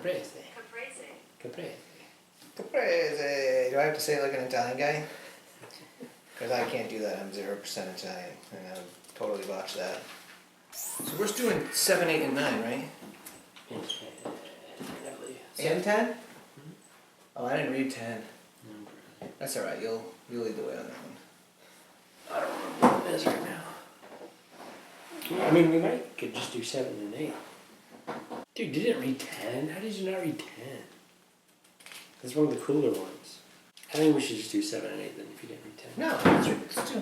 Caprese. Caprese. Caprese. Caprese. Do I have to say it like an Italian guy? Because I can't do that. I'm 0% Italian, and I would totally botch that. So we're just doing 7, 8, and 9, right? And 10? Oh, I didn't read 10. That's all right. You'll lead the way on that one. I don't remember what it is right now. I mean, we could just do 7 and 8. Dude, you didn't read 10? How did you not read 10? That's one of the cooler ones. I think we should just do 7 and 8 then if you didn't read 10. No, let's do.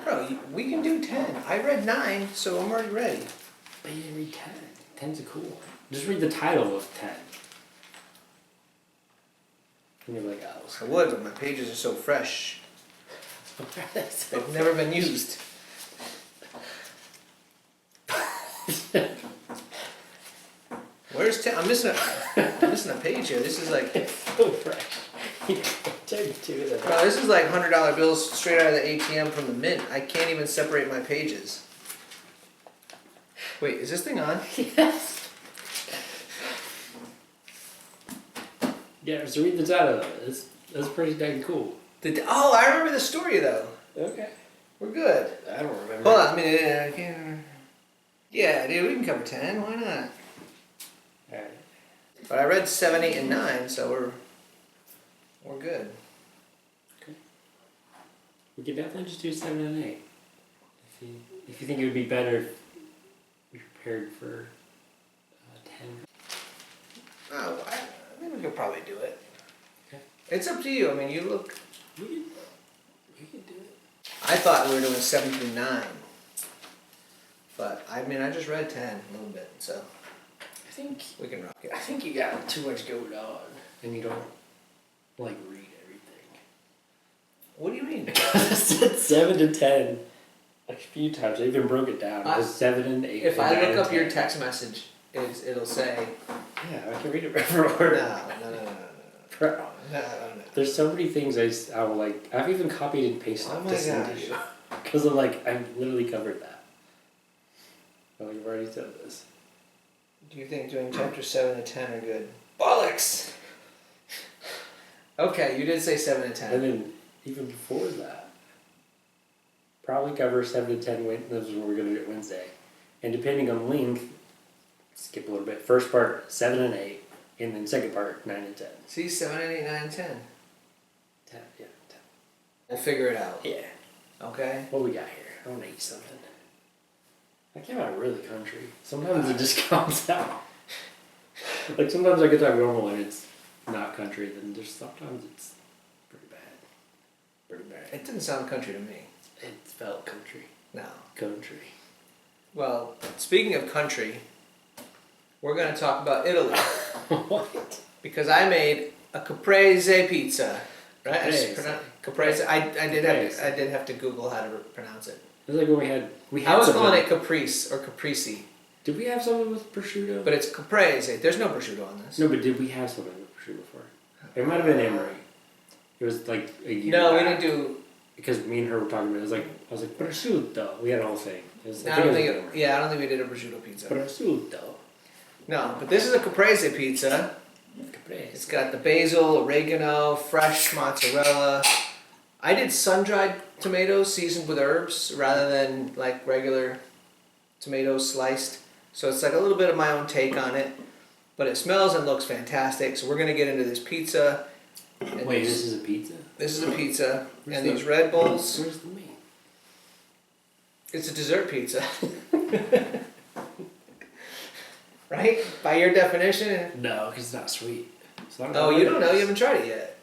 Bro, we can do 10. I read 9, so I'm already ready. But you didn't read 10. 10's a cool one. Just read the title of 10. And you're like, oh. I would, but my pages are so fresh. They've never been used. Where's 10? I'm missing a page here. This is like... It's so fresh. Bro, this is like $100 bills straight out of the ATM from the mint. I can't even separate my pages. Wait, is this thing on? Yes. Yeah, so read the title of it. That's pretty dang cool. Oh, I remember the story though. Okay. We're good. I don't remember. Hold on, I mean, I can... Yeah, dude, we can cover 10. Why not? Alright. But I read 7, 8, and 9, so we're good. Okay. We could definitely just do 7 and 8. If you think it would be better if we prepared for 10. Oh, I think we could probably do it. Okay. It's up to you. I mean, you look... We could do it. I thought we were doing 7 through 9. But, I mean, I just read 10 a little bit, so... I think we can rock it. I think you got too much going on, and you don't like read everything. What do you mean? I said 7 to 10 a few times. I even broke it down. It was 7 and 8. If and I 9 look and up 10. your text message, it'll say... Yeah, I can read it for order. No. Bro, No. there's so many things I'll like. I've even copied and pasted Oh stuff my to send to gosh. you because I'm like I've literally covered that. I'm like, I've already said this. Do you think doing chapter 7 to 10 are good? Bollocks! Okay, you did say 7 to 10. And then even before that, probably cover 7 to 10. This is what we're gonna do Wednesday, and depending on length, skip a little bit. First part 7 and 8, and then second part 9 and 10. See, 7 and 8, 9 and 10. 10, yeah, 10. We'll figure it out. Yeah. Okay? What we got here? I want to eat something. I came out really country. Sometimes it just comes out. Like sometimes I get that normal and it's not country. Then there's sometimes it's pretty bad. Pretty bad. It didn't sound country to me. It felt country. No. Country. Well, speaking of country, we're going to talk about Italy. What? Because I made a Caprese pizza. Right? Caprese. Caprese. I did have to Google how to pronounce it. It was like when we had I was something. calling it Caprese or Caprese. Did we have something with prosciutto? But it's Caprese. There's no prosciutto on this. No, but did we have something with prosciutto before? It might have been Emery. It was like a year No, back. we didn't do... Because me and her were talking about it. I was like, prosciutto. We had a whole thing. It was, I don't think we did a prosciutto pizza. Prosciutto. No, but this is a Caprese pizza. Caprese. It's got the basil, oregano, fresh mozzarella. I did sun-dried tomatoes seasoned with herbs rather than like regular tomatoes sliced. So it's like a little bit of my own take on it. But it smells and looks fantastic. So we're going to get into this pizza. And Wait, this is a pizza? This is a pizza. Where's and the- these Red Bulls. Where's the meat? It's a dessert pizza. Right? By your definition. No, because it's not sweet. So I Oh, you don't know? You haven't tried it yet.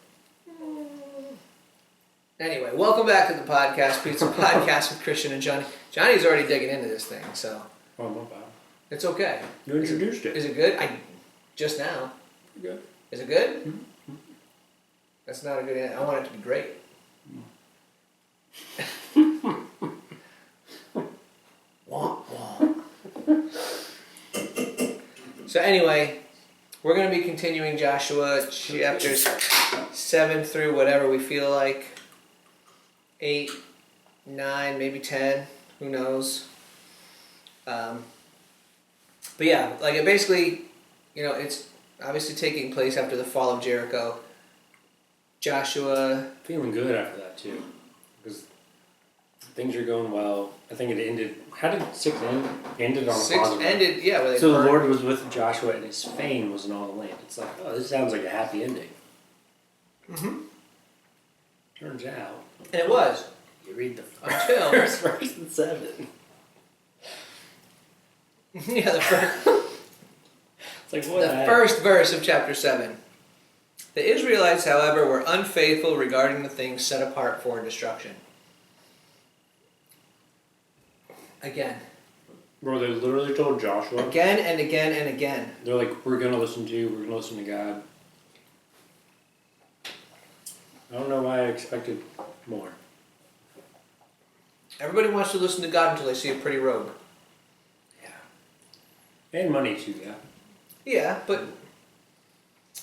Anyway, welcome back to the podcast, Pizza Podcast with Christian and Johnny. Johnny's already digging into this thing, so Oh, my bad. it's okay. You introduced it. Is it good? Just now. Good. Is it good? Mm-hmm. That's not a good answer. I want it to be great. Wah, wah. So anyway, we're going to be continuing Joshua chapters 7 through whatever we feel like. 8, 9, maybe 10. Who knows? But yeah, like it basically, it's obviously taking place after the fall of Jericho. Joshua. Feeling good after that too, because things are going well. I think it ended. How did 6 end? Ended on a Six positive. ended, yeah. Where they So the burned. Lord was with Joshua, and his fame was in all the land. It's like, oh, this sounds like a happy ending. Mm-hmm. Turns out, And it was. you read the Until- first verse and 7. Yeah, the first. It's like what? The first verse of chapter 7. The Israelites, however, were unfaithful regarding the things set apart for destruction. Again. Bro, they literally told Joshua. Again and again and again. They're like, we're gonna listen to you. We're gonna listen to God. I don't know why I expected more. Everybody wants to listen to God until they see a pretty robe. Yeah. And money too, yeah. Yeah, but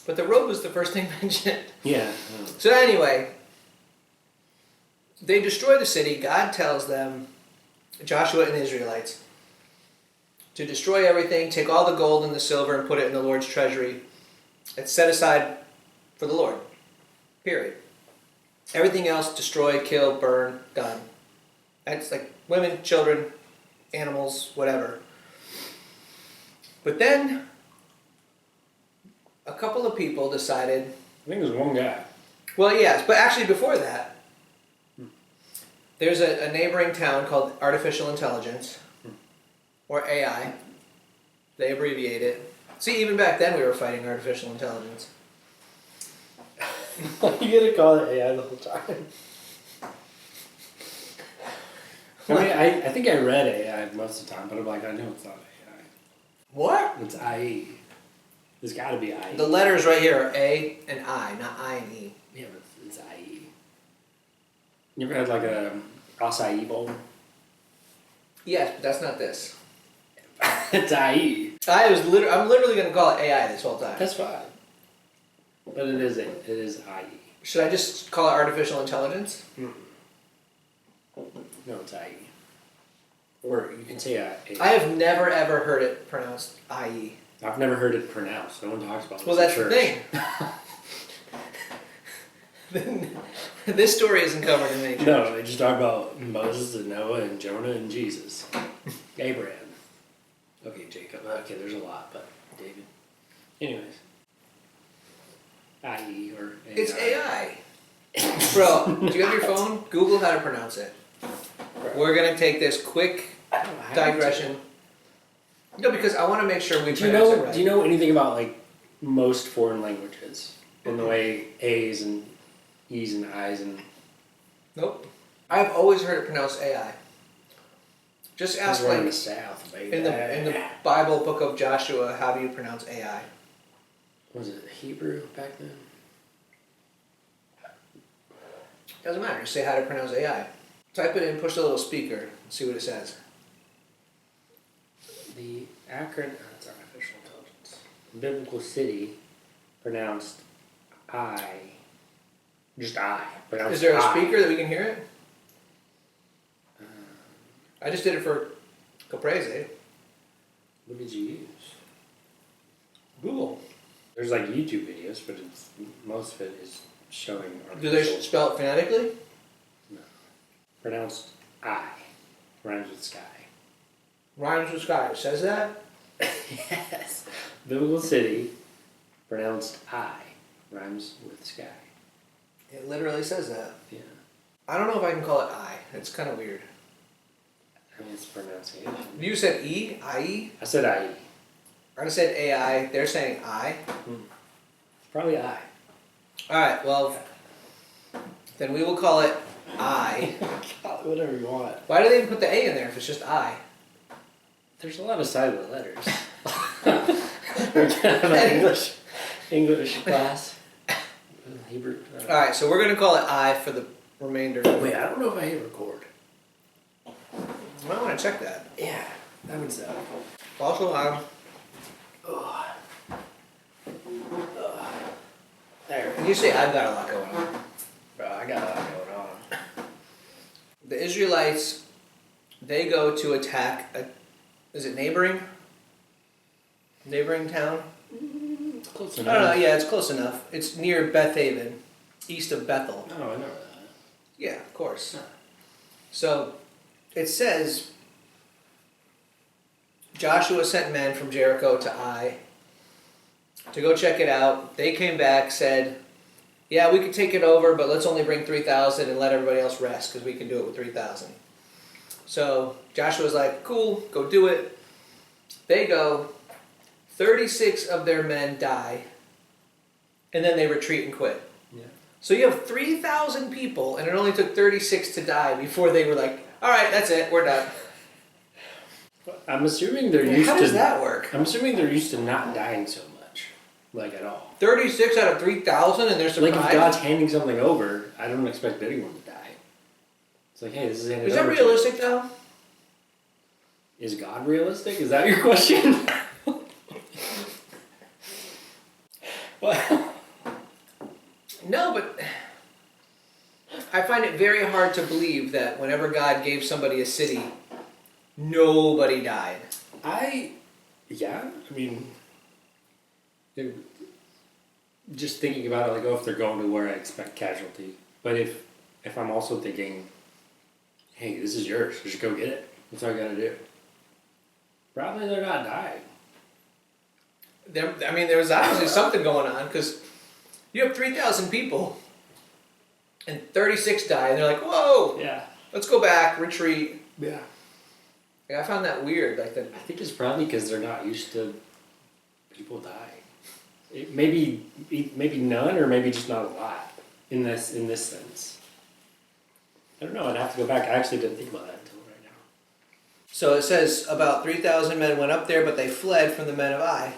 the robe was the first thing mentioned. Yeah. So anyway, they destroy the city. God tells them, Joshua and the Israelites, to destroy everything, take all the gold and the silver and put it in the Lord's treasury. It's set aside for the Lord. Period. Everything else, destroy, kill, burn, done. That's like women, children, animals, whatever. But then a couple of people decided, I think it was one guy. well, yes, but actually before that, there's a neighboring town called Artificial Intelligence, or AI. They abbreviate it. See, even back then we were fighting artificial intelligence. You gotta call it AI the whole time. I mean, I think I read AI most of the time, but I'm like, I know it's not AI. What? It's IE. There's gotta be IE. The letters right here are A and I, not I and E. Yeah, but it's IE. You ever had like a acai bowl? Yes, but that's not this. It's IE. I'm literally going to call it AI this whole time. That's fine. But it is IE. Should I just call it artificial intelligence? No, it's IE. Or you can say AI. I have never ever heard it pronounced IE. I've never heard it pronounced. No one talks about it. Well, that's the thing. This story isn't covered in any church. No, they just talk about Moses and Noah and Jonah and Jesus. Abraham. Okay, Jacob. Okay, there's a lot, but David. Anyways. IE or AI. It's AI. Bro, do you have your phone? Google how to pronounce it. We're going to take this quick I don't know how digression. No, because I want to make sure we to. Do pronounce it right. you know anything about like most foreign languages? In the way A's and E's and I's and... Nope. I've always heard it pronounced AI. Just ask We're in the like South, baby. in the Bible book of Joshua, how do you pronounce AI? Was it Hebrew back then? Doesn't matter. Just say how to pronounce AI. Type it in, push the little speaker, and see what it says. The Achan, that's artificial intelligence. Biblical city, pronounced I. Just I. Pronounced Is there a I. speaker that we can hear it? I just did it for Caprese. What did you use? Google. There's like YouTube videos, but it's most of it is showing Do they artificial. spell it phonetically? No. Pronounced I. Rhymes with sky. Rhymes with sky. It says that? Yes. Biblical city, pronounced I. Rhymes with sky. It literally says that. Yeah. I don't know if I can call it I. It's kind of weird. I mean, it's pronunciation. You said E? I-E? I said I. I said AI. They're saying I. Probably I. Alright, well, then we will call it I. Whatever you want. Why do they even put the A in there if it's just I? There's a lot of silent letters. We're kind of an English class. Hebrew. Alright, so we're going to call it I for the remainder. Wait, I don't know if I hit record. I might want to check that. Yeah, that would sound. Also, There. and you say I've got a lot going on. Bro, I got a lot going on. The Israelites, they go to attack is it neighboring town? close I enough. don't know. Yeah, it's close enough. It's near Beth Haven, east of Bethel. Oh, I know that. Yeah, of course. So it says Joshua sent men from Jericho to Ai to go check it out. They came back, said, yeah, we could take it over, but let's only bring 3,000 and let everybody else rest because we can do it with 3,000. So Joshua's like, cool, go do it. They go. 36 of their men die, and then they retreat and quit. Yeah. So you have 3,000 people, and it only took 36 to die before they were like, all right, that's it, we're done. I'm assuming they're used to... How does that work? I'm assuming they're used to not dying so much. Like, at all. 36 out of 3,000, and they're surprised? Like, if God's handing something over, I don't expect anyone to die. It's like, hey, this is handed Is over that to you. realistic, though? Is God realistic? Is that your question? Well... No, but I find it very hard to believe that whenever God gave somebody a city, nobody died. Yeah, I mean, just thinking about it, like, oh, if they're going to where I expect casualty. But if I'm also thinking, hey, this is yours, just go get it. That's all you gotta do. Probably they're not dying. There was obviously something going on, because you have 3,000 people, and 36 die, and they're like, whoa, Yeah. let's go back, retreat. Yeah. Like, I found that weird. Like I think it's probably because they're not used to people dying. Maybe none, or maybe just not a lot in this sense. I don't know. I'd have to go back. I actually didn't think about that until right now. So it says about 3,000 men went up there, but they fled from the men of Ai.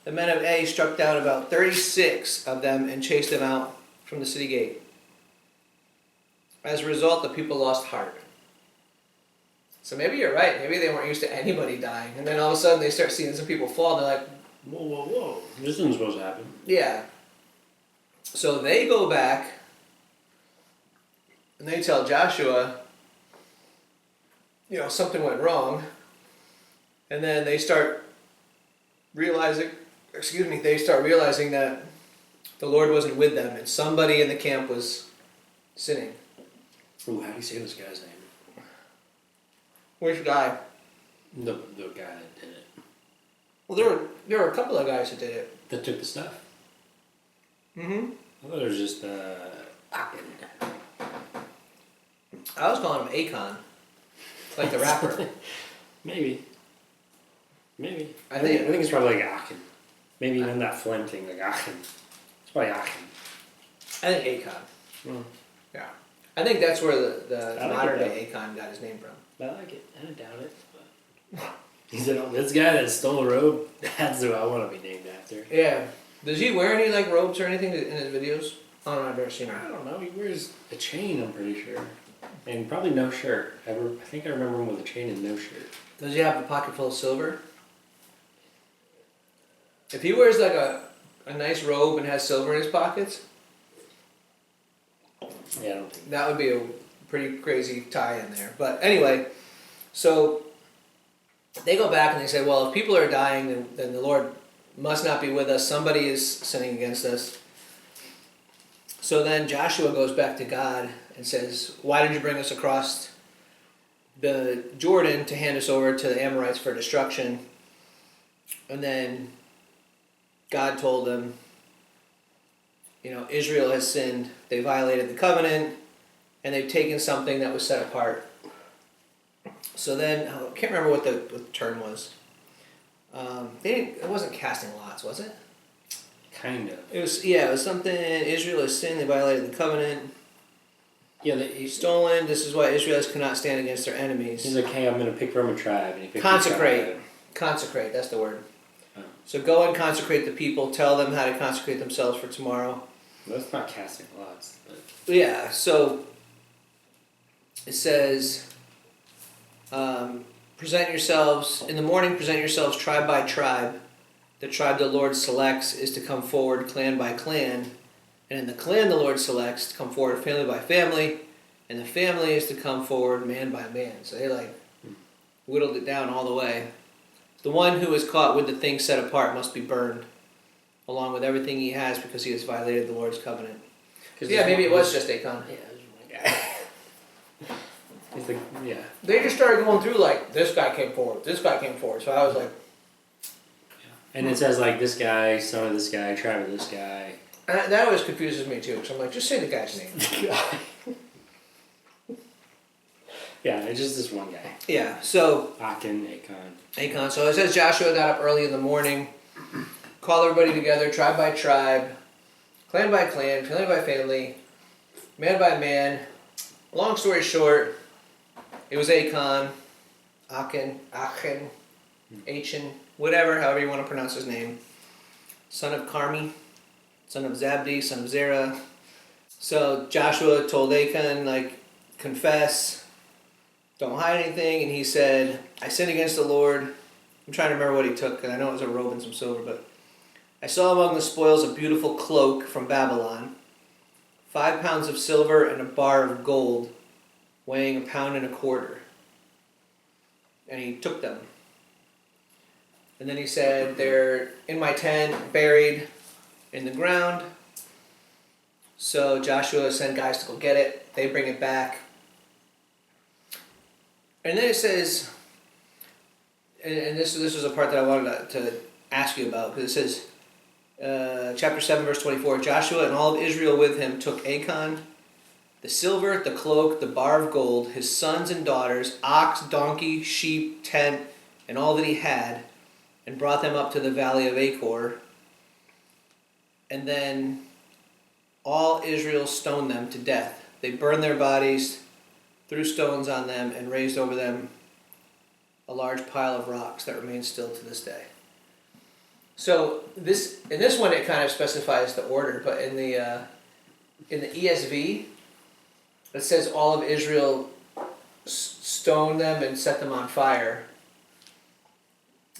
The men of Ai struck down about 36 of them and chased them out from the city gate. As a result, the people lost heart. So maybe you're right. Maybe they weren't used to anybody dying. And then all of a sudden they start seeing some people fall and they're like, Whoa. This isn't supposed to happen. yeah. So they go back and they tell Joshua, something went wrong. And then they start realizing that the Lord wasn't with them and somebody in the camp was sinning. Ooh, how do you say this guy's name? Which guy? The guy that did it. Well, there were a couple of guys that did it. That took the stuff. Mm-hmm. I thought it was just Achan. I was calling him Achan, like the rapper. Maybe. I I think think it's probably like Achan. Maybe even that phlegm thing, like Achan. It's probably Achan. I think Achan. Mm. Yeah. I think that's where the I like modern it, day Achan got his name from. I like it. I doubt it. But... He said, oh, this guy that stole a robe, that's who I want to be named after. Yeah. Does he wear any like robes or anything in his videos? I don't know. I've never seen I him. don't know. He wears a chain, I'm pretty sure. And probably no shirt. I think I remember him with a chain and no shirt. Does he have a pocket full of silver? If he wears like a nice robe and has silver in his pockets, Yeah, I don't think. that would be a pretty crazy tie in there. But anyway, so they go back and they say, well, if people are dying, then the Lord must not be with us. Somebody is sinning against us. So then Joshua goes back to God and says, why did you bring us across the Jordan to hand us over to the Amorites for destruction? And then God told him, Israel has sinned. They violated the covenant, and they've taken something that was set apart. So then, I can't remember what the term was. It wasn't casting lots, was it? Kind of. It was something, Israel has sinned, they violated the covenant. Yeah, He's stolen, this is why Israelites cannot stand against their enemies. he's like, hey, I'm going to pick from a tribe. And he picked Consecrate. a tribe. Consecrate, that's the word. Oh. So go and consecrate the people, tell them how to consecrate themselves for tomorrow. Well, that's not casting lots. But... Yeah, so it says, present yourselves, in the morning present yourselves tribe by tribe. The tribe the Lord selects is to come forward clan by clan. And in the clan the Lord selects to come forward family by family. And the family is to come forward man by man. So they whittled it down all the way. The one who is caught with the thing set apart must be burned. along with everything he has because he has violated the Lord's covenant. Yeah, there's maybe it one- was just Achan. Yeah, there's one guy. He's the, yeah. They just started going through like, this guy came forward, this guy came forward. So I was like, And it says like this guy, son of this guy, tribe of this guy. that always confuses me too. Because I'm like, just say the guy's name. Yeah, it's just this one guy. Yeah, so Achan. Achan. So it says Joshua got up early in the morning, called everybody together, tribe by tribe, clan by clan, family by family, man by man. Long story short, it was Achan, Achan, whatever, however you want to pronounce his name, son of Carmi, son of Zabdi, son of Zerah. So Joshua told Achan, like, confess, don't hide anything, and he said, I sinned against the Lord. I'm trying to remember what he took, because I know it was a robe and some silver, but I saw among the spoils a beautiful cloak from Babylon, 5 pounds of silver and a bar of gold, weighing 1.25 pounds. And he took them. And then he said, they're in my tent, buried in the ground. So Joshua sent guys to go get it. They bring it back. And then it says, and this was a part that I wanted to ask you about, because it says, chapter 7, verse 24, Joshua and all of Israel with him took Achan, the silver, the cloak, the bar of gold, his sons and daughters, ox, donkey, sheep, tent, and all that he had, and brought them up to the valley of Achor. And then all Israel stoned them to death. They burned their bodies, threw stones on them, and raised over them a large pile of rocks that remains still to this day. So in this one it kind of specifies the order, but in the ESV it says all of Israel stoned them and set them on fire.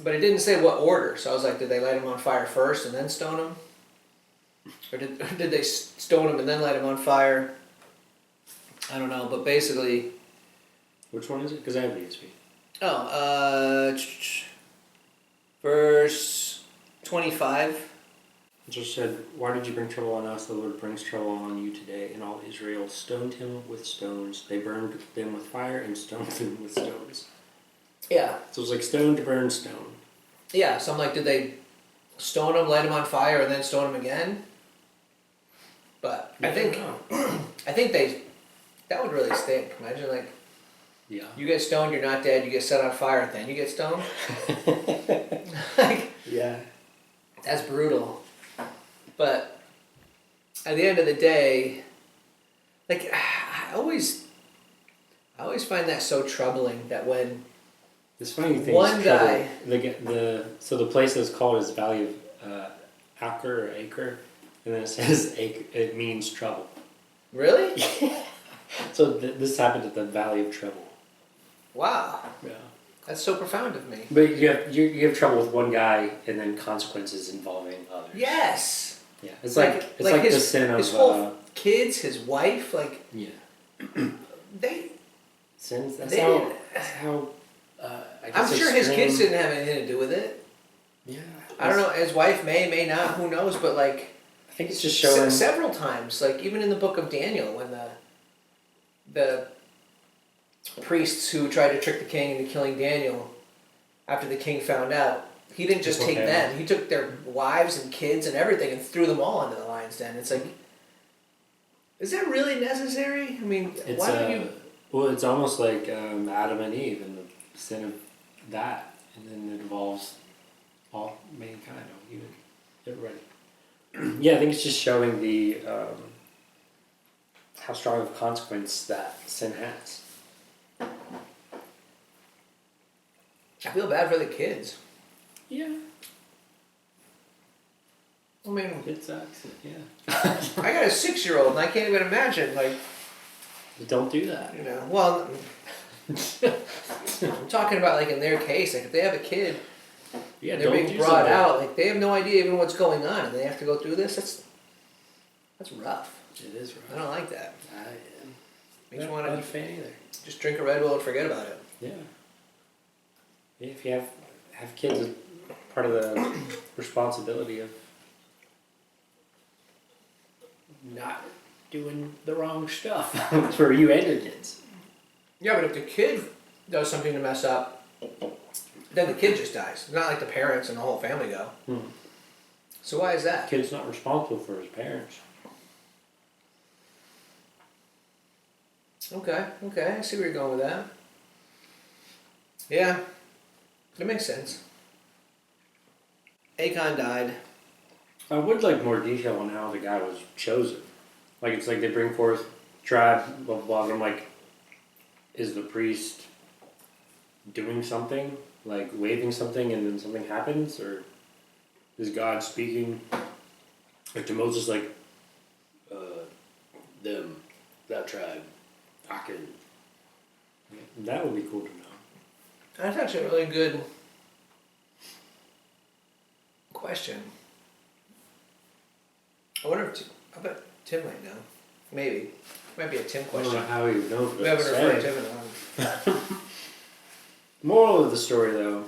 But it didn't say what order, so I was like, did they light them on fire first and then stone them? Or did they stone them and then light them on fire? I don't know, but basically... Which one is it? Because I have the ESV. Verse 25. It just said, why did you bring trouble on us? The Lord brings trouble on you today. And all Israel stoned him with stones. They burned them with fire and stoned them with stones. Yeah. So it was like stone to burn stone. Yeah, so I'm like, did they stone him, light him on fire, and then stone him again? But I think that would really stink. Imagine like, yeah, you get stoned, you're not dead, you get set on fire, and then you get stoned. Like, yeah, that's brutal. But at the end of the day, like I always find that so troubling that when this funny thing one is guy, so the place that's called is Valley of Acre, and then it says it means trouble. Really? So this happened at the Valley of Trouble. Wow. Yeah. That's so profound of me. But you have trouble with one guy, and then consequences involving others. Yes. Yeah, it's like his, the sin of his whole kids, his wife, like yeah. they Sins. That's they how. didn't- That's how. I'm sure his kids didn't have anything to do with it. Yeah. I don't know. His wife may not. Who knows? But like, I think it's just showing. Several times, like even in the book of Daniel, when the priests who tried to trick the king into killing Daniel, after the king found out, he didn't just take them. He took their wives and kids and everything and threw them all into the lion's den. It's like, is that really necessary? I mean, why don't you? Well, it's almost like Adam and Eve and the sin of that, and then it involves all mankind, even everybody. Yeah, I think it's just showing the how strong of a consequence that sin has. I feel bad for the kids. Yeah. I mean, It sucks. Yeah. I got a 6-year-old and I can't even imagine, like, Don't do that. you know, well, I'm talking about like in their case, like if they have a kid, Yeah, and they're being brought out, like they have no idea even what's going on and they have to go through this, that's rough. It is rough. I don't like that. Makes you want not to a fan either. just drink a Red Bull and forget about it. Yeah. Yeah, if you have kids, it's part of the responsibility of not doing the wrong stuff for you and your kids. Yeah, but if the kid does something to mess up, then the kid just dies. It's not like the parents and the whole family go. So why is that? Kid's not responsible for his parents. Okay, I see where you're going with that. Yeah, that makes sense. Achan died. I would like more detail on how the guy was chosen. Like, it's like they bring forth tribe, blah, blah, blah. And I'm like, is the priest doing something? Like, waving something and then something happens? Or is God speaking? Like to Moses, like, them, that tribe, Achan. That would be cool to know. That's actually a really good question. I wonder if I bet Tim might know. Maybe. Might be a Tim I question. don't know how he would know. We haven't referred Tim in a while. Moral of the story, though,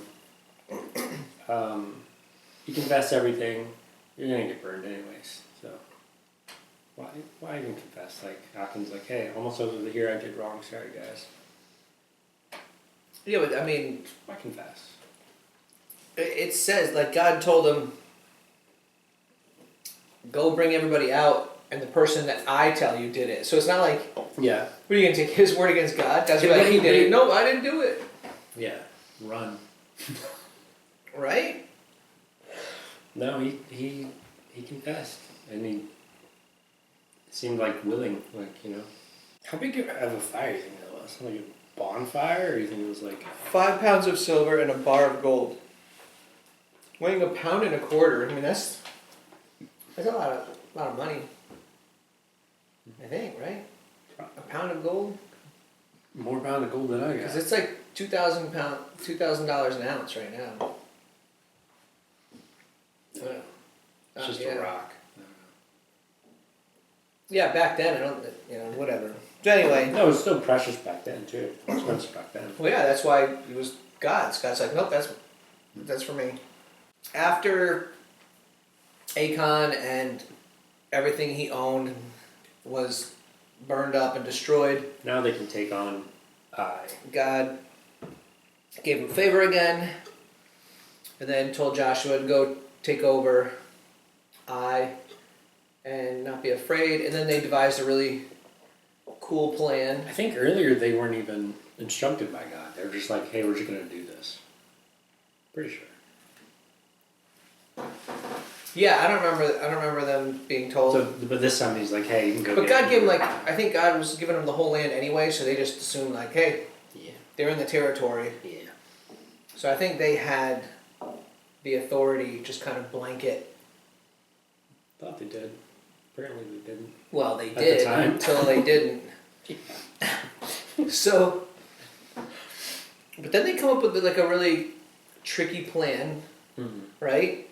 you confess everything, you're gonna get burned anyways. So why even confess? Like Achan's like, hey, almost over here, I did wrong. Sorry, guys. Yeah, but I mean, Why confess? it says, like, God told him, go bring everybody out, and the person that I tell you did it. So it's not like, Yeah. what are you going to take his word against God? God's like, he did it. No, I didn't do it. Yeah. Run. Right? No, he confessed, and he seemed like willing, like, you know. How big of a fire do you think that was? Like a bonfire, or do you think it was like 5 pounds of silver and a bar of gold. Weighing 1.25 pounds. I mean, that's a lot of money. I think, right? A pound of gold? more pound of gold than I got? Because it's like $2,000 an ounce right now. It's just yeah. a rock. Yeah, back then, I don't, whatever. So anyway. No, it was still precious back then, too. It was expensive back then. Well, yeah, that's why it was God's. God's like, nope, that's for me. After Achan and everything he owned was burned up and destroyed, Now they can take on God gave him favor again, and then told Joshua to go take over Ai and not be afraid. And then they devised a really cool plan. I think earlier they weren't even instructed by God. They were just like, hey, we're just going to do this. Pretty sure. Yeah, I don't remember them being told. So, but this time he's like, hey, you can go But get God gave them, I think God was giving them the whole land anyway, so they just assumed, hey, Yeah. they're in the territory. Yeah. So I think they had the authority, just kind of blanket. Thought they did. Apparently they didn't. Well, they At the did time. until they didn't. Yeah. So, but then they come up with a really tricky plan, right?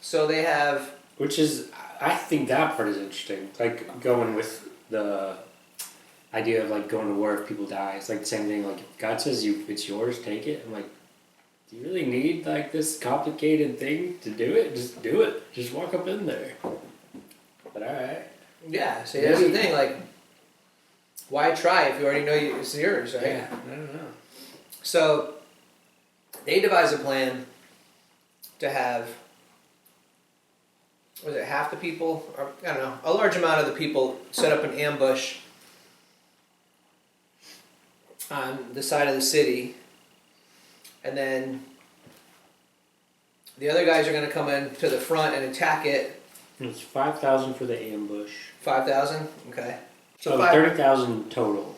So they have. Which is, I think that part is interesting. Like going with the idea of going to war if people die. It's like the same thing. Like if God says it's yours, take it. I'm like, do you really need this complicated thing to do it? Just do it. Just walk up in there. But all right. Yeah. See, that's the thing. Why try if you already know it's yours, right? Yeah. I don't know. So they devise a plan to have. Was it half the people, or I don't know, a large amount of the people set up an ambush on the side of the city, and then the other guys are going to come in to the front and attack it. It's 5,000 for the ambush. 5,000? Okay. So 30,000 total.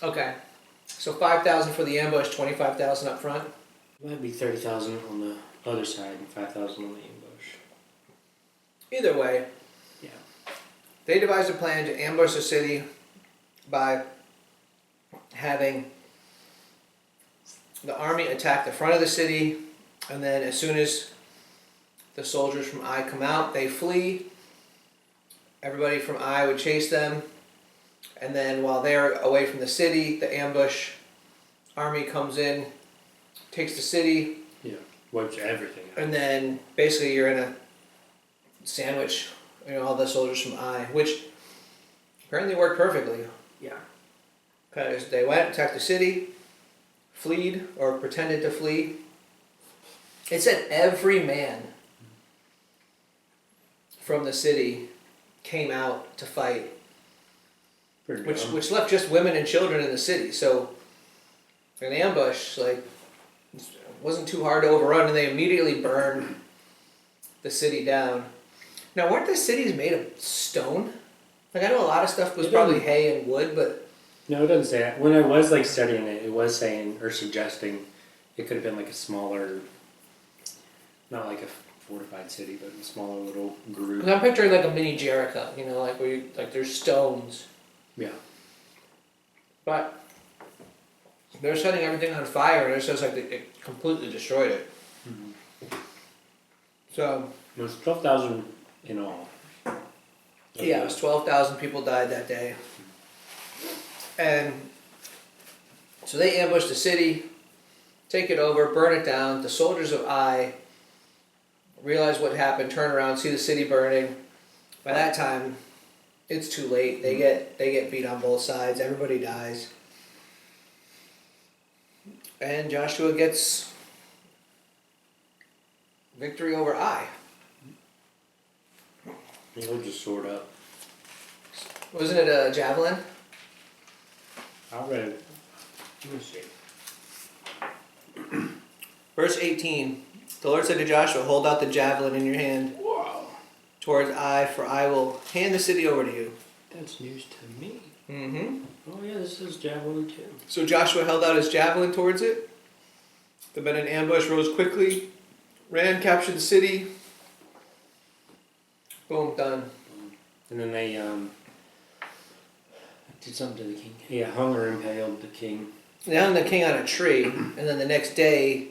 Okay. So 5,000 for the ambush, 25,000 up front? Might be 30,000 on the other side and 5,000 on the ambush. Either way, Yeah. they devised a plan to ambush the city by having the army attack the front of the city, and then as soon as the soldiers from Ai come out, they flee. Everybody from Ai would chase them, and then while they're away from the city, the ambush army comes in, takes the city. Yeah. Wipes everything out. And then basically you're in a sandwich all the soldiers from Ai, which apparently worked perfectly. Yeah. Because they went, attacked the city, fled, or pretended to flee. It said every man from the city came out to fight, which left just women and children in the city. So an ambush, like, wasn't too hard to overrun, and they immediately burned the city down. Now, weren't the cities made of stone? Like, I know a lot of stuff was probably hay and wood, but... No, it doesn't say that. When I was like studying it, it was saying or suggesting it could have been like a smaller, not like a fortified city, but a smaller little group. 'Cause I'm picturing like a mini Jericho, like where like there's stones. Yeah. But they're setting everything on fire, and it says like it completely destroyed it. Mm-hmm. So It was 12,000 in all. yeah, it was 12,000 people died that day. And so they ambushed the city, take it over, burn it down. The soldiers of Ai realize what happened, turn around, see the city burning. By that time, it's too late. They get beat on both sides. Everybody dies. And Joshua gets victory over Ai. He'll just sword up. Wasn't it a javelin? I read it. Let me see. Verse 18. The Lord said to Joshua, hold out the javelin in your hand Wow. towards Ai, for I will hand the city over to you. That's news to me. Mm-hmm. Oh yeah, this is javelin too. So Joshua held out his javelin towards it. The men in ambush rose quickly, ran, captured the city. Boom, done. And then they did something to the king. Yeah, hung or impaled the king. They hung the king on a tree, and then the next day...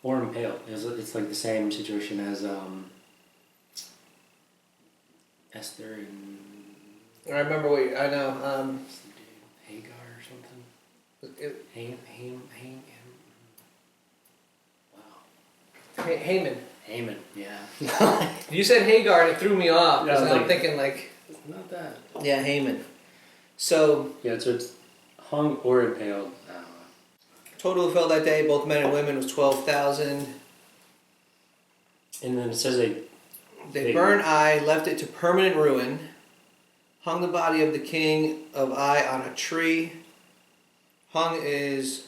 Or impaled. It's like the same situation as Esther and... I remember I know. What's the dude? Hagar or something? Wow. Haman. Haman, yeah. You said Hagar and it threw me off, Yeah, because I'm like- thinking like... It's not that. Yeah, Haman. So... Yeah, so it's hung or impaled. I don't know. Total who fell that day, both men and women, was 12,000. And then it says They burned Ai, left it to permanent ruin, hung the body of the king of Ai on a tree. Hung is,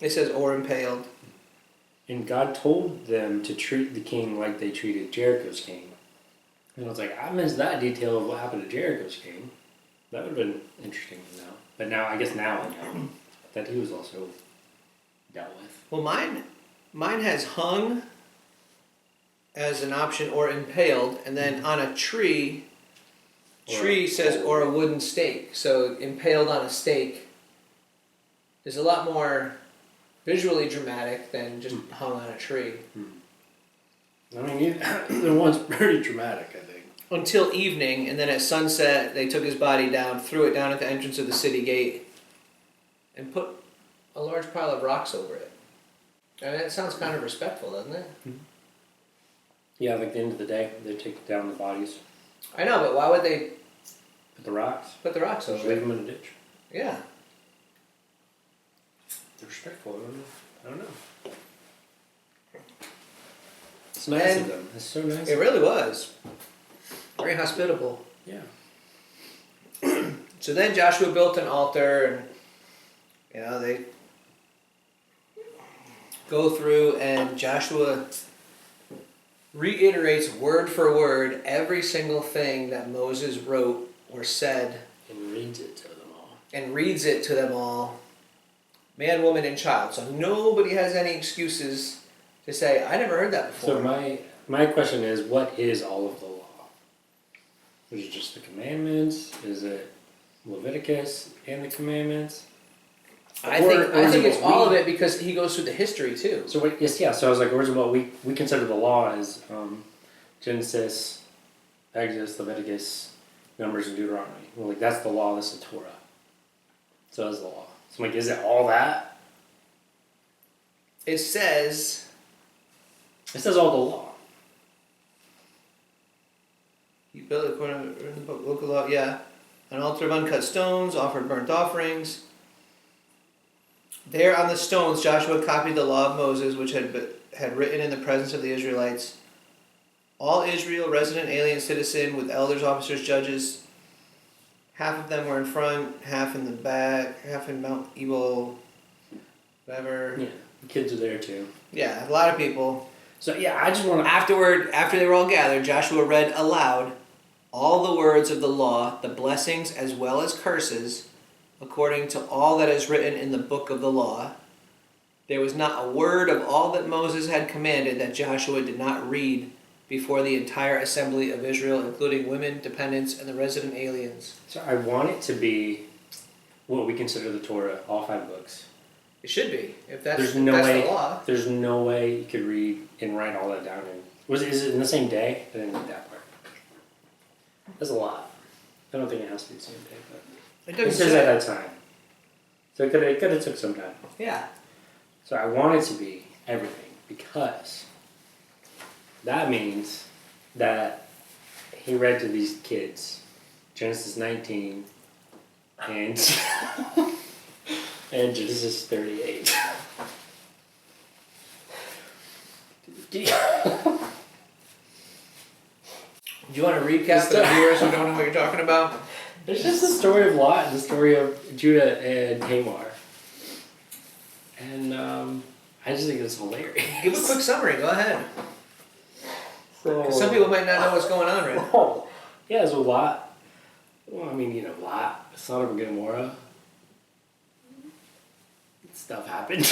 it says, or impaled. And God told them to treat the king like they treated Jericho's king. And I was like, I missed that detail of what happened to Jericho's king. That would have been interesting to know. But now, I guess now I know that he was also dealt with. Well, mine has hung as an option or impaled, and then on a tree, says or a wooden stake. So impaled on a stake is a lot more visually dramatic than just hung on a tree. I mean, the one's pretty dramatic, I think. Until evening, and then at sunset, they took his body down, threw it down at the entrance of the city gate, and put a large pile of rocks over it. I mean, that sounds kind of respectful, doesn't it? Yeah, like the end of the day, they take down the bodies, I know, but why would they put the rocks, put the rocks just over leave it? them in a ditch. Yeah. They're respectful, I don't know. It's nice of them. It's so nice. It really was. Very hospitable. Yeah. So then Joshua built an altar, and they go through, and Joshua reiterates word for word every single thing that Moses wrote or said, And reads it to them all. and reads it to them all, man, woman, and child. So nobody has any excuses to say, I never heard that before. So my question is, what is all of the law? Is it just the commandments? Is it Leviticus and the commandments? I think it's all of it. it because he goes through the history too. So So I was like, original what we consider the law as Genesis, Exodus, Leviticus, Numbers, and Deuteronomy. Well, like that's the law. That's the Torah. So that's the law. So I'm like, is it all that? It says It says all the law. built according to the book, local law. Yeah, an altar of uncut stones, offered burnt offerings. There on the stones, Joshua copied the law of Moses, which had written in the presence of the Israelites. All Israel, resident, alien, citizen, with elders, officers, judges. Half of them were in front, half in the back, half in Mount Ebal, whatever. Yeah, the kids are there too. Yeah, a lot of people. So yeah, I just want to. After they were all gathered, Joshua read aloud all the words of the law, the blessings as well as curses, according to all that is written in the book of the law. There was not a word of all that Moses had commanded that Joshua did not read before the entire assembly of Israel, including women, dependents, and the resident aliens. So I want it to be what we consider the Torah, all 5 books. It should be, if that's, There's if no that's way. the law. There's no way you could read and write all that down. Is it in the same day? I didn't read that part. That's a lot. I don't think it has to be the same day, but It it doesn't says at say. that time. So it could have took some time. Yeah. So I want it to be everything because that means that he read to these kids Genesis 19 and and Genesis 38. Do you want to recap for the viewers who don't know what you're talking about? It's just the story of Lot and the story of Judah and Tamar. And I just think it's hilarious. Give a quick summary, go ahead. So, 'Cause some people might not know what's going on right now. Oh, yeah, so Lot. Well, I mean, Lot, son of Gomorrah. Stuff happened.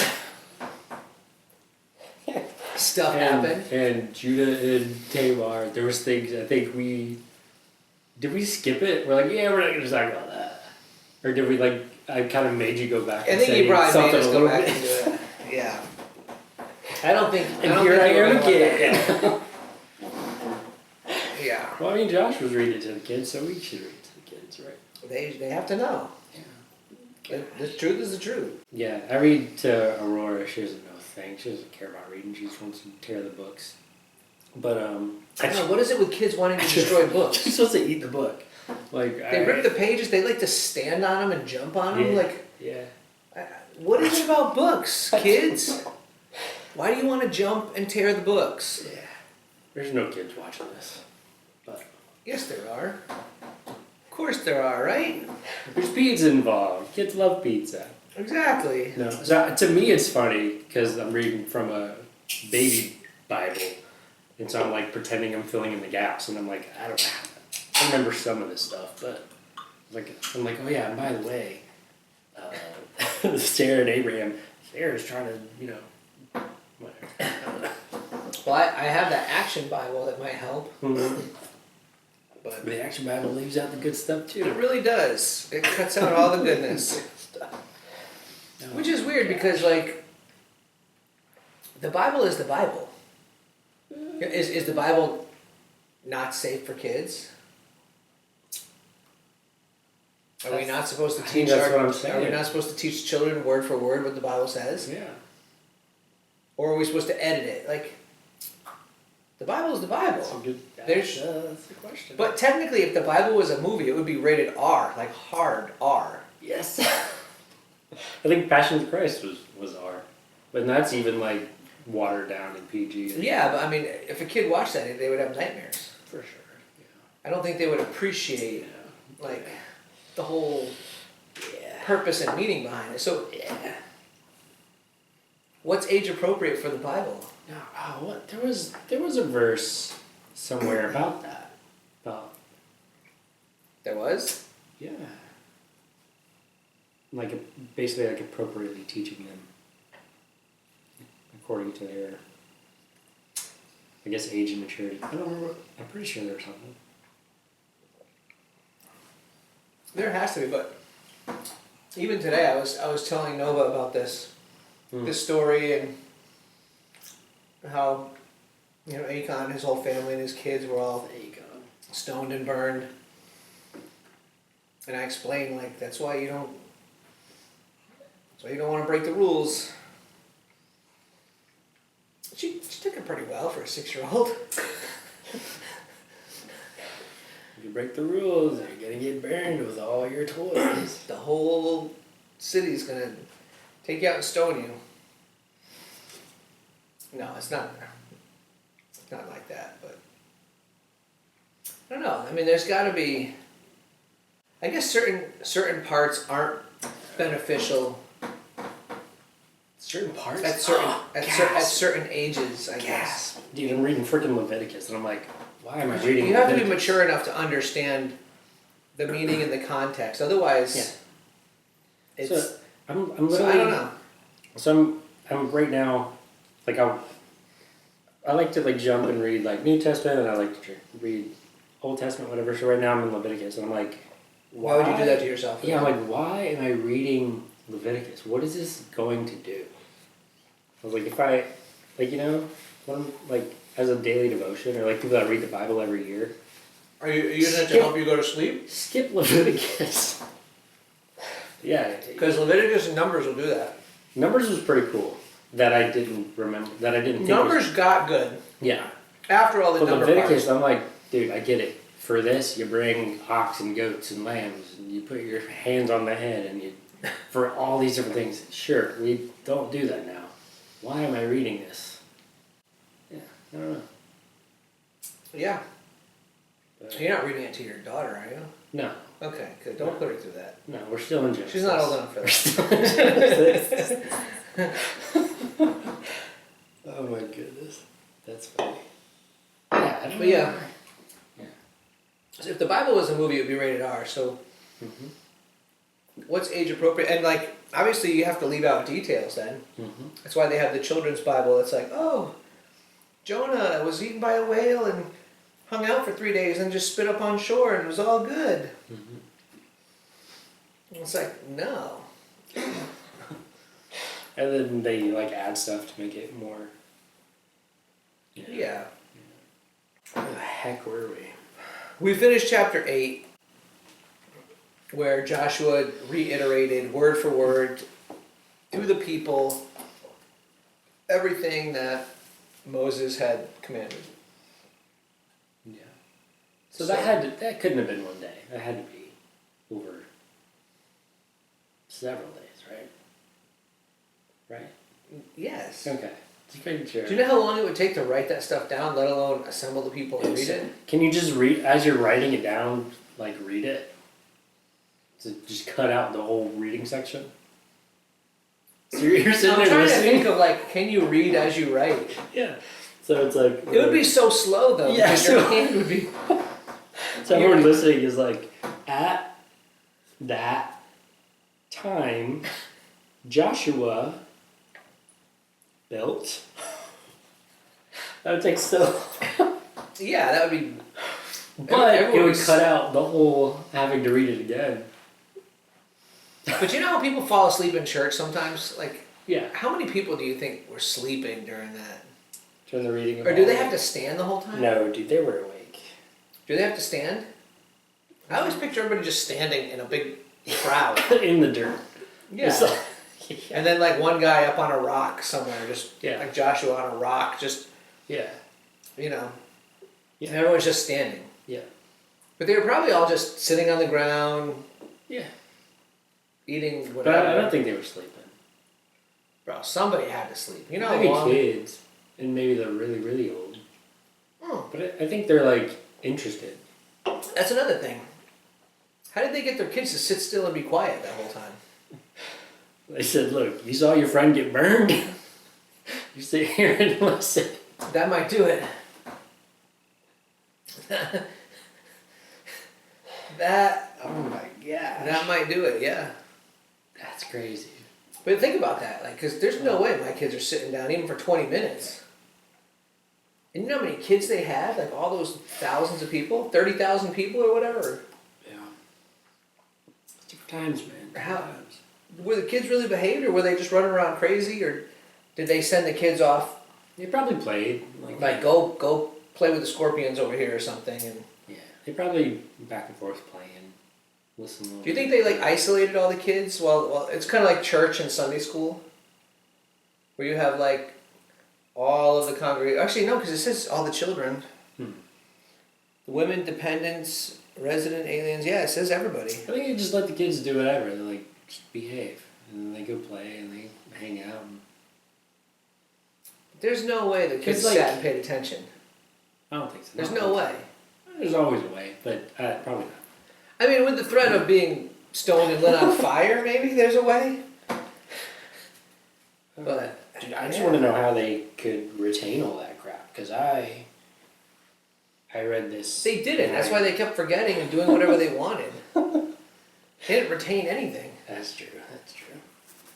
Stuff happened. And Judah and Tamar, there was things, I think did we skip it? We're like, yeah, we're not going to talk about that. Or did we I kind of made you go back I and think say you probably something made us a go little back bit. and do it. Yeah. I don't think And you here were I am gonna let again. that go. Yeah. Well, I mean, Josh was reading it to the kids, so we should read it to the kids, right? They have to know. Yeah. The truth is the truth. Yeah, I read to Aurora. She doesn't know a thing. She doesn't care about reading. She just wants to tear the books. But I don't know, what is it with kids wanting to destroy books? she's supposed to eat the book. They rip the pages. They like to stand on them and jump on them. Yeah. What is it about books, kids? Why do you want to jump and tear the books? Yeah. There's no kids watching this. But Yes, there are. Of course there are, right? there's pizza involved. Kids love pizza. Exactly. No. So to me, it's funny because I'm reading from a baby Bible, and so I'm pretending I'm filling in the gaps, and I'm like, I remember some of this stuff, but I'm like, oh yeah, and by the way, Sarah and Abraham, Sarah's trying to, whatever. Well, I have that Action Bible that might help. Mm-hmm. But The Action Bible leaves out the good stuff too. it really does. It cuts out all the goodness. Which is weird because, the Bible is the Bible. Is the Bible not safe for kids? Are we not supposed to I think teach that's what I'm Are saying. we not supposed to teach children word for word what the Bible says? Yeah. Or are we supposed to edit it? The Bible is the Bible. That's the question. But technically, if the Bible was a movie, it would be rated R, hard R. Yes. I think Passion of the Christ was R. But that's even watered down in PG. Yeah, but I mean, if a kid watched that, they would have nightmares. For sure. Yeah. I don't think they would appreciate the whole Yeah. purpose and meaning behind it. So, Yeah. what's age appropriate for the Bible? No, what? There was a verse somewhere about that. About There was? yeah. Basically appropriately teaching them according to their age and maturity. I don't remember. I'm pretty sure there was something. There has to be, but even today, I was telling Nova about this story and how Achan, his whole family and his kids were all There you go. stoned and burned, and I explained that's why you don't want to break the rules. She took it pretty well for a 6-year-old. If you break the rules, you're gonna get burned with all your toys. The whole city's gonna take you out and stone you. No, it's not. It's not like that, but I don't know. I mean, there's got to be. I guess certain parts aren't beneficial Certain parts at certain ages. I guess. Dude, I'm reading freaking Leviticus, and I'm like, why am I reading? You have to be Leviticus? mature enough to understand the meaning and the context. Otherwise, it's. So I'm literally. So I don't know. So I'm right now, like I like to like jump and read like New Testament, and I like to read Old Testament, whatever. So right now I'm in Leviticus, and I'm like, Why would you do that to yourself? Yeah, I'm like, why am I reading Leviticus? What is this going to do? I was like, if I, like, you know, when I'm, like, as a daily devotion, or like people that read the Bible every year. Are you using it to help you go to sleep? Skip Leviticus. Yeah. Because Leviticus and Numbers will do that. Numbers was pretty cool. That I didn't remember. That I didn't think Numbers got good. Yeah. After all the But number Leviticus, parts. I'm like, dude, I get it. For this, you bring ox and goats and lambs, and you put your hands on the head, and you, for all these different things. Sure, we don't do that now. Why am I reading this? Yeah, I don't know. Yeah. But You're not reading it to your daughter, are you? no, Okay, good. Don't put her through that. no, we're still in Genesis. She's not old enough for We're that. still in Genesis. Oh my goodness, that's funny. Yeah, I don't But know. yeah. So if the Bible was a movie, it would be rated R. So what's age appropriate? And like, obviously you have to leave out details then. That's why they have the children's Bible. It's like, oh, Jonah was eaten by a whale and hung out for 3 days and just spit up on shore and it was all good. It's like, no. And then they like add stuff to make it more. Yeah. Where the heck were we? We finished chapter 8, where Joshua reiterated word for word to the people everything that Moses had commanded. Yeah. So that couldn't have been one day. That had to be over several days, right? Right? Yes. Okay. Just making sure. Do you know how long it would take to write that stuff down, let alone assemble the people and read it? Can you just read, as you're writing it down, like read it? So just cut out the whole reading section? So you're sitting I'm there trying listening? to think of like, can you read as you write? Yeah. So it's like... It would be so slow though, Yeah, because your hand would be... So everyone listening is like, at that time, Joshua built. That would take so... Yeah, that would be... But it everyone would was- cut out the whole having to read it again. But you know how people fall asleep in church sometimes? Like, Yeah. how many people do you think were sleeping during that? During the reading of Or do all they of have it. to stand the whole time? No, dude, they were awake. Do they have to stand? I always picture everybody just standing in a big crowd. In the dirt. Yeah. It's like- And then like one guy up on a rock somewhere, just Yeah. like Joshua on a rock, just, Yeah. you know. Yeah. And everyone's just standing. Yeah. But they were probably all just sitting on the ground, Yeah. eating But whatever. I don't think they were sleeping. Bro, somebody had to sleep. You know how Maybe long... kids. And maybe they're really, really old. Oh, But I think they're like interested. that's another thing. How did they get their kids to sit still and be quiet that whole time? They said, look, you saw your friend get burned? You sit here and listen. That might do it. That Oh my god. that might do it, yeah. That's crazy. But think about that, like, because there's no way my kids are sitting down even for 20 minutes. And you know how many kids they had? Like all those thousands of people? 30,000 people or whatever? Yeah. It's different times, man. How- Different times. Were the kids really behaved or were they just running around crazy? Or did they send the kids off, They probably played. like, go play with the scorpions over here or something? And Yeah. They probably back and forth playing. Listen. do you think they, like, isolated all the kids? Well, it's kind of like church and Sunday school. Where you have, like, all of the congregation. Actually, no, because it says all the children. Hmm. The women, dependents, Resident aliens, yeah, it says everybody. I think you just let the kids do whatever. They like just behave, and then they go play and they hang out. And... There's no way the kids Like, sat and paid attention. I don't think so. There's no way. There's always a way, but probably not. I mean, with the threat of being stoned and lit on fire, maybe there's a way. But Dude, I just want to know how they could retain all that crap, because I read this. they didn't. That's why they kept forgetting and doing whatever they wanted. They didn't retain anything. That's true. That's true.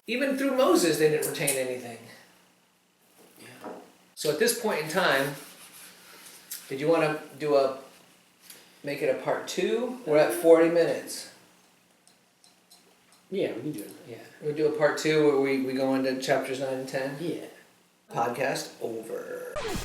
Even through Moses, they didn't retain anything. Yeah. So at this point in time, did you want to make it a part 2? We're at 40 minutes. Yeah, we can do it. Yeah. We do a part 2 where we go into chapters 9 and 10. Yeah. Podcast over.